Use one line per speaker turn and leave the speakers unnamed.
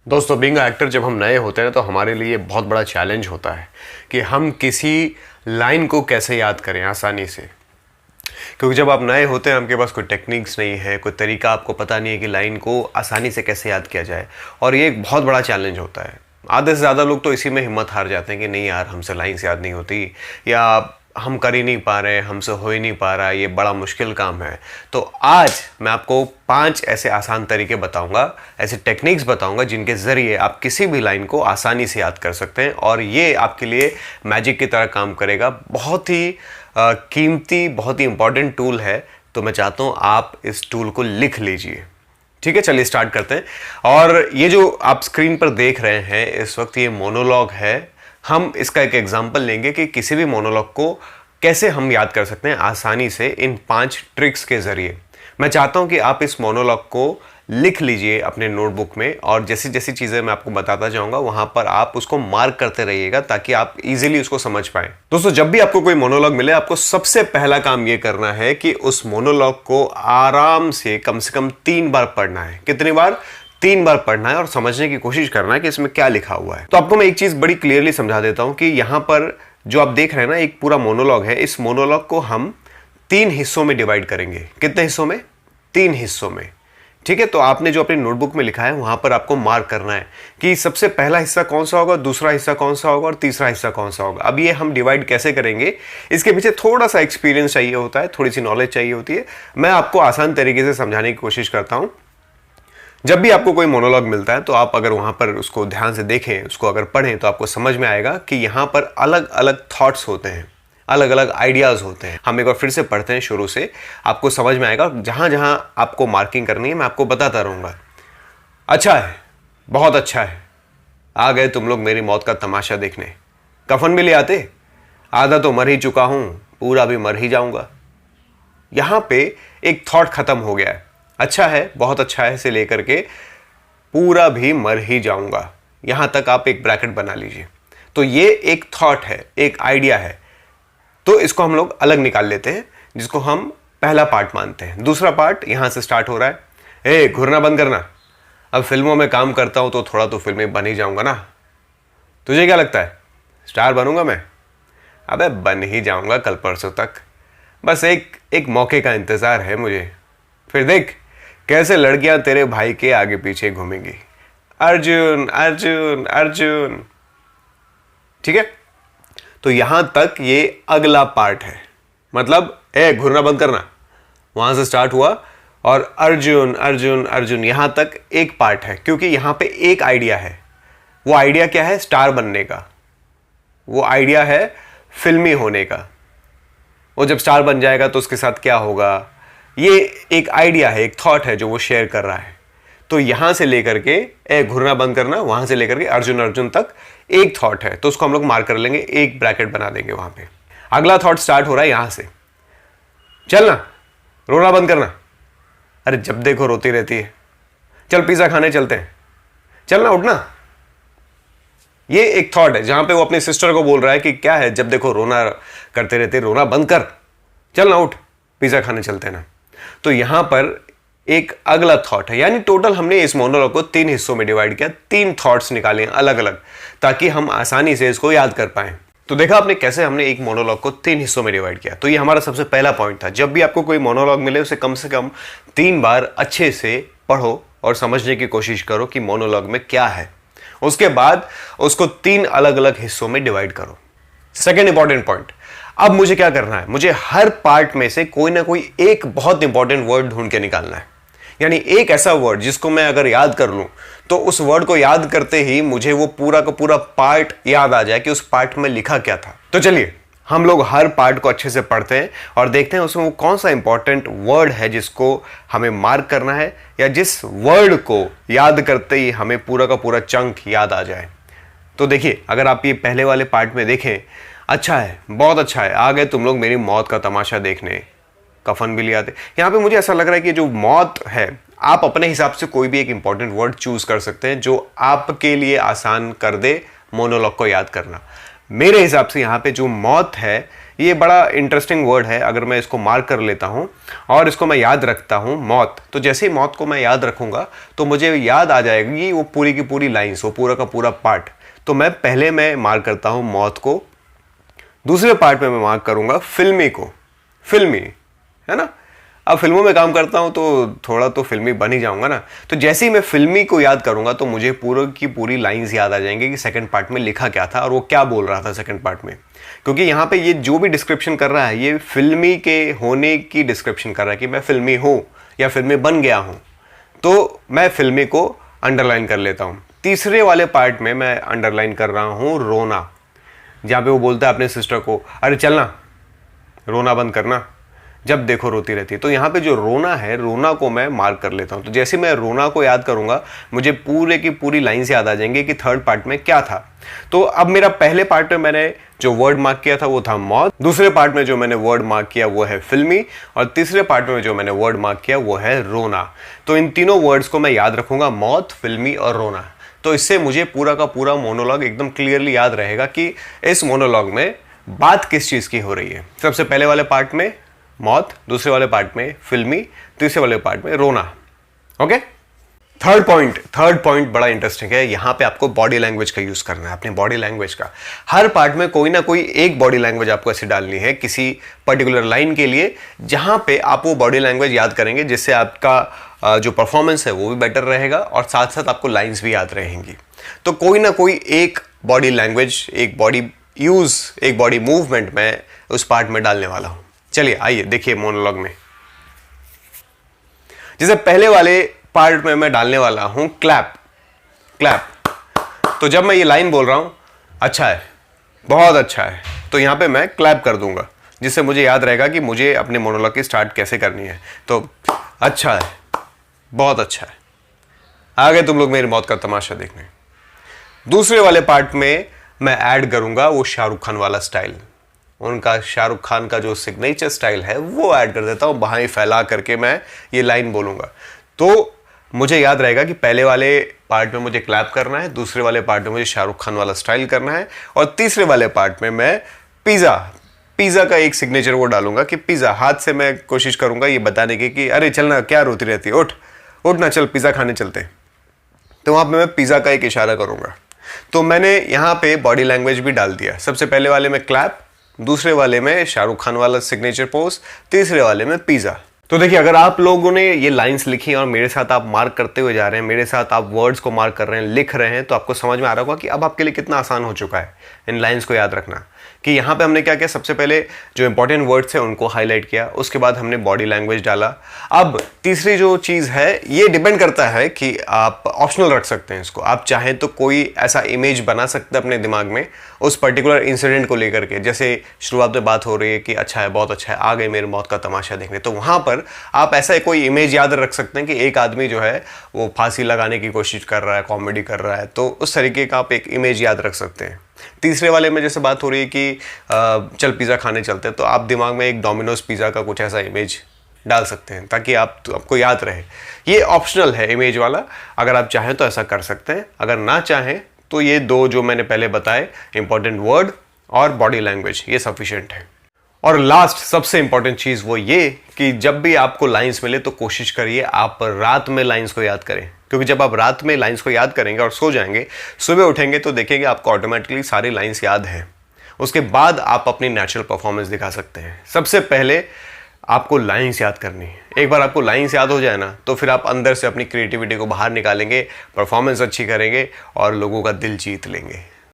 दोस्तों being actor जब हम नए होते हैं तो हमारे लिए बहुत बड़ा चैलेंज होता है कि हम किसी लाइन को कैसे याद करें आसानी से। क्योंकि जब आप नए होते हैं आपके पास कोई टेक्निक्स नहीं है, कोई तरीका आपको पता नहीं है कि लाइन को आसानी से कैसे याद किया जाए, और ये एक बहुत बड़ा चैलेंज होता है। आधे से ज़्यादा लोग तो इसी में हिम्मत हार जाते हैं कि नहीं यार हमसे लाइन्स याद नहीं होती, या हम कर ही नहीं पा रहे, हमसे हो ही नहीं पा रहा, ये बड़ा मुश्किल काम है। तो आज मैं आपको 5 ऐसे आसान तरीके बताऊंगा, ऐसे टेक्निक्स बताऊंगा जिनके ज़रिए आप किसी भी लाइन को आसानी से याद कर सकते हैं, और ये आपके लिए मैजिक की तरह काम करेगा। बहुत ही कीमती, बहुत ही इंपॉर्टेंट टूल है। तो मैं चाहता हूँ आप इस टूल को लिख लीजिए। ठीक है, चलिए स्टार्ट करते हैं। और ये जो आप स्क्रीन पर देख रहे हैं इस वक्त, ये मोनोलॉग है। हम इसका एक एग्जाम्पल लेंगे कि किसी भी मोनोलॉग को कैसे हम याद कर सकते हैं आसानी से इन 5 ट्रिक्स के जरिए। मैं चाहता हूं कि आप इस मोनोलॉग को लिख लीजिए अपने नोटबुक में, और जैसी जैसी चीज़ें मैं आपको बताता जाऊंगा वहां पर आप उसको मार्क करते रहिएगा ताकि आप इजीली उसको समझ पाएं। दोस्तों जब भी आपको कोई मोनोलॉग मिले, आपको सबसे पहला काम ये करना है कि उस मोनोलॉग को आराम से कम 3 बार पढ़ना है। कितनी बार? 3 बार पढ़ना है और समझने की कोशिश करना है कि इसमें क्या लिखा हुआ है। तो आपको मैं एक चीज बड़ी क्लियरली समझा देता हूं कि यहां पर जो आप देख रहे हैं ना, एक पूरा मोनोलॉग है। इस मोनोलॉग को हम 3 हिस्सों में डिवाइड करेंगे। कितने हिस्सों में? 3 हिस्सों में। ठीक है, तो आपने जो अपनी नोटबुक में लिखा है वहां पर आपको मार्क करना है कि सबसे पहला हिस्सा कौन सा होगा, दूसरा हिस्सा कौन सा होगा और तीसरा हिस्सा कौन सा होगा। अब ये हम डिवाइड कैसे करेंगे, इसके पीछे थोड़ा सा एक्सपीरियंस चाहिए होता है, थोड़ी सी नॉलेज चाहिए होती है। मैं आपको आसान तरीके से समझाने की कोशिश करता हूं। जब भी आपको कोई मोनोलॉग मिलता है तो आप अगर वहां पर उसको ध्यान से देखें, उसको अगर पढ़ें, तो आपको समझ में आएगा कि यहां पर अलग अलग थॉट्स होते हैं, अलग अलग आइडियाज होते हैं। हम एक बार फिर से पढ़ते हैं शुरू से, आपको समझ में आएगा। जहां जहां आपको मार्किंग करनी है मैं आपको बताता रहूंगा। अच्छा है, बहुत अच्छा है, आ गए तुम लोग मेरी मौत का तमाशा देखने। कफन भी ले आते, आधा तो मर ही चुका हूं, पूरा भी मर ही जाऊंगा। यहां पे एक थॉट खत्म हो गया है। अच्छा है, बहुत अच्छा है से लेकर के पूरा भी मर ही जाऊंगा, यहां तक आप एक ब्रैकेट बना लीजिए। तो ये एक थॉट है, एक आइडिया है। तो इसको हम लोग अलग निकाल लेते हैं, जिसको हम पहला पार्ट मानते हैं। दूसरा पार्ट यहां से स्टार्ट हो रहा है। ए घूरना बंद करना, अब फिल्मों में काम करता हूं तो थोड़ा तो फिल्में बन ही जाऊंगा ना। तुझे क्या लगता है स्टार बनूंगा मैं? अबे बन ही जाऊंगा कल परसों तक, बस एक मौके का इंतजार है मुझे। फिर देख कैसे लड़कियां तेरे भाई के आगे पीछे घूमेंगी। अर्जुन अर्जुन अर्जुन। ठीक है, तो यहां तक ये अगला पार्ट है। मतलब ए घूरना बंद करना वहां से स्टार्ट हुआ, और अर्जुन अर्जुन अर्जुन यहां तक एक पार्ट है, क्योंकि यहां पे एक आइडिया है। वो आइडिया क्या है? स्टार बनने का। वो आइडिया है फिल्मी होने का। वो जब स्टार बन जाएगा तो उसके साथ क्या होगा, ये एक आइडिया है, एक थॉट है जो वो शेयर कर रहा है। तो यहां से लेकर के ए घुरना बंद करना, वहां से लेकर के अर्जुन अर्जुन तक एक थॉट है। तो उसको हम लोग मार्क कर लेंगे, एक ब्रैकेट बना देंगे वहां पे। अगला थॉट स्टार्ट हो रहा है यहां से। चलना, रोना बंद करना, अरे जब देखो रोती रहती है, चल पिज्जा खाने चलते हैं, चलना उठना। ये एक थॉट है जहां पे वो अपने सिस्टर को बोल रहा है कि क्या है, जब देखो रोना करते रहते, रोना बंद कर, चलना उठ, पिज्जा खाने चलते हैं ना। तो यहां पर एक अगला थॉट है। यानी टोटल हमने इस मोनोलॉग को 3 हिस्सों में डिवाइड किया, 3 थॉट्स निकाले अलग अलग, ताकि हम आसानी से इसको याद कर पाए। तो देखा आपने कैसे हमने एक मोनोलॉग को 3 हिस्सों में डिवाइड किया। तो ये हमारा सबसे पहला पॉइंट था। जब भी आपको कोई मोनोलॉग मिले उसे कम से कम 3 बार अच्छे से पढ़ो और समझने की कोशिश करो कि मोनोलॉग में क्या है। उसके बाद उसको 3 अलग अलग हिस्सों में डिवाइड करो। सेकेंड इंपॉर्टेंट पॉइंट, अब मुझे क्या करना है, मुझे हर पार्ट में से कोई ना कोई एक बहुत इंपॉर्टेंट वर्ड ढूंढ के निकालना है। यानी एक ऐसा वर्ड जिसको मैं अगर याद कर लूं तो उस वर्ड को याद करते ही मुझे वो पूरा का पूरा पार्ट याद आ जाए कि उस पार्ट में लिखा क्या था। तो चलिए हम लोग हर पार्ट को अच्छे से पढ़ते हैं और देखते हैं उसमें वो कौन सा इंपॉर्टेंट वर्ड है जिसको हमें मार्क करना है, या जिस वर्ड को याद करते ही हमें पूरा का पूरा चंक याद आ जाए। तो देखिए, अगर आप ये पहले वाले पार्ट में देखें, अच्छा है, बहुत अच्छा है, आ गए तुम लोग मेरी मौत का तमाशा देखने, कफन भी ले आते। यहाँ पे मुझे ऐसा लग रहा है कि जो मौत है, आप अपने हिसाब से कोई भी एक इंपॉर्टेंट वर्ड चूज कर सकते हैं जो आपके लिए आसान कर दे मोनोलॉग को याद करना। मेरे हिसाब से यहाँ पे जो मौत है ये बड़ा इंटरेस्टिंग वर्ड है। अगर मैं इसको मार्क कर लेता हूँ और इसको मैं याद रखता हूँ, मौत, तो जैसे ही मौत को मैं याद रखूँगा तो मुझे याद आ जाएगी वो पूरी की पूरी लाइन्स, वो पूरा का पूरा पार्ट। तो मैं पहले मैं मार्क करता हूँ मौत को, दूसरे पार्ट में मैं मार्क करूँगा फिल्मी को, फिल्मी, है ना। अब फिल्मों में काम करता हूँ तो थोड़ा तो फिल्मी बन ही जाऊँगा ना। तो जैसे ही मैं फिल्मी को याद करूँगा तो मुझे पूरी की पूरी लाइन्स याद आ जाएंगी कि सेकंड पार्ट में लिखा क्या था और वो क्या बोल रहा था सेकंड पार्ट में। क्योंकि यहाँ पे ये जो भी डिस्क्रिप्शन कर रहा है ये फिल्मी के होने की डिस्क्रिप्शन कर रहा है कि मैं फिल्मी हूँ या फिल्मी बन गया हूँ। तो मैं फिल्मी को अंडरलाइन कर लेता हूँ। तीसरे वाले पार्ट में मैं अंडरलाइन कर रहा हूँ रोना, जहाँ पे वो बोलता है अपने सिस्टर को, अरे चलना, रोना बंद करना, जब देखो रोती रहती है। तो यहाँ पे जो रोना है, रोना को मैं मार्क कर लेता हूँ। तो जैसे मैं रोना को याद करूँगा मुझे पूरे की पूरी लाइन्स याद आ जाएंगे कि थर्ड पार्ट में क्या था। तो अब मेरा पहले पार्ट में मैंने जो वर्ड मार्क किया था वो था मौत, दूसरे पार्ट में जो मैंने वर्ड मार्क किया वो है फिल्मी, और तीसरे पार्ट में जो मैंने वर्ड मार्क किया वो है रोना। तो इन तीनों वर्ड्स को मैं याद रखूँगा, मौत, फिल्मी और रोना। तो इससे मुझे पूरा का पूरा मोनोलॉग एकदम क्लियरली याद रहेगा कि इस मोनोलॉग में बात किस चीज़ की हो रही है। सबसे पहले वाले पार्ट में मौत, दूसरे वाले पार्ट में फिल्मी, तीसरे वाले पार्ट में रोना। ओके। थर्ड पॉइंट बड़ा इंटरेस्टिंग है। यहाँ पे आपको बॉडी लैंग्वेज का यूज करना है, अपने बॉडी लैंग्वेज का। हर पार्ट में कोई ना कोई एक बॉडी लैंग्वेज आपको ऐसी डालनी है किसी पर्टिकुलर लाइन के लिए, जहां पे आप वो बॉडी लैंग्वेज याद करेंगे, जिससे आपका जो परफॉर्मेंस है वो भी बेटर रहेगा और साथ साथ आपको लाइन्स भी याद रहेंगी। तो कोई ना कोई एक बॉडी लैंग्वेज, एक बॉडी यूज, एक बॉडी मूवमेंट मैं उस पार्ट में डालने वाला हूं। चलिए आइए देखिए मोनोलॉग में। जैसे पहले वाले पार्ट में मैं डालने वाला हूं क्लैप, क्लैप। तो जब मैं ये लाइन बोल रहा हूं, अच्छा है, बहुत अच्छा है, तो यहां पे मैं क्लैप कर दूंगा, जिससे मुझे याद रहेगा कि मुझे अपने मोनोलॉग की स्टार्ट कैसे करनी है। तो अच्छा है, बहुत अच्छा है, आ गए तुम लोग मेरी मौत का तमाशा देखने। दूसरे वाले पार्ट में मैं ऐड करूंगा वो शाहरुख खान वाला स्टाइल, उनका शाहरुख खान का जो सिग्नेचर स्टाइल है वो ऐड कर देता हूँ, बाहें फैला करके मैं ये लाइन बोलूँगा। तो मुझे याद रहेगा कि पहले वाले पार्ट में मुझे क्लैप करना है, दूसरे वाले पार्ट में मुझे शाहरुख खान वाला स्टाइल करना है, और तीसरे वाले पार्ट में मैं पिज़्ज़ा का एक सिग्नेचर वो डालूंगा कि पिज़्ज़ा, हाथ से मैं कोशिश करूँगा ये बताने की कि अरे चलना, क्या रोती रहती है, उठ ना, चल पिज़्ज़ा खाने चलते। तो वहाँ पर मैं पिज़्ज़ा का एक इशारा करूँगा। तो मैंने यहाँ पे बॉडी लैंग्वेज भी डाल दिया। सबसे पहले वाले में क्लैप, दूसरे वाले में शाहरुख खान वाला सिग्नेचर पोज, तीसरे वाले में पिज़्ज़ा। तो देखिए, अगर आप लोगों ने ये लाइंस लिखी और मेरे साथ आप मार्क करते हुए जा रहे हैं, मेरे साथ आप वर्ड्स को मार्क कर रहे हैं, लिख रहे हैं, तो आपको समझ में आ रहा होगा कि अब आपके लिए कितना आसान हो चुका है इन लाइंस को याद रखना। कि यहाँ पे हमने क्या किया, सबसे पहले जो इंपॉर्टेंट वर्ड्स थे उनको हाईलाइट किया, उसके बाद हमने बॉडी लैंग्वेज डाला। अब तीसरी जो चीज़ है, ये डिपेंड करता है कि आप ऑप्शनल रख सकते हैं इसको। आप चाहें तो कोई ऐसा इमेज बना सकते हैं अपने दिमाग में उस पर्टिकुलर इंसिडेंट को लेकर के। जैसे शुरुआत में बात हो रही है कि अच्छा है, बहुत अच्छा है, आ गए मेरे मौत का तमाशा देखने, तो वहाँ पर आप ऐसा कोई इमेज याद रख सकते हैं कि एक आदमी जो है वो फांसी लगाने की कोशिश कर रहा है, कॉमेडी कर रहा है, तो उस तरीके का आप एक इमेज याद रख सकते हैं। तीसरे वाले में जैसे बात हो रही है कि चल पिज़्ज़ा खाने चलते हैं, तो आप दिमाग में एक डोमिनोज पिज़्ज़ा का कुछ ऐसा इमेज डाल सकते हैं ताकि आपको याद रहे। ये ऑप्शनल है इमेज वाला, अगर आप चाहें तो ऐसा कर सकते हैं, अगर ना चाहें तो ये दो जो मैंने पहले बताए, इंपॉर्टेंट वर्ड और बॉडी लैंग्वेज, ये सफिशिएंट है। और लास्ट सबसे इंपॉर्टेंट चीज़ वो ये कि जब भी आपको लाइंस मिले तो कोशिश करिए आप रात में लाइंस को याद करें, क्योंकि जब आप रात में लाइंस को याद करेंगे और सो जाएंगे, सुबह उठेंगे तो देखेंगे आपको ऑटोमेटिकली सारी लाइंस याद हैं। उसके बाद आप अपनी नेचुरल परफॉर्मेंस दिखा सकते हैं। सबसे पहले आपको लाइंस याद करनी है। एक बार आपको लाइंस याद हो जाए ना, तो फिर आप अंदर से अपनी क्रिएटिविटी को बाहर निकालेंगे, परफॉर्मेंस अच्छी करेंगे और लोगों का दिल जीत लेंगे।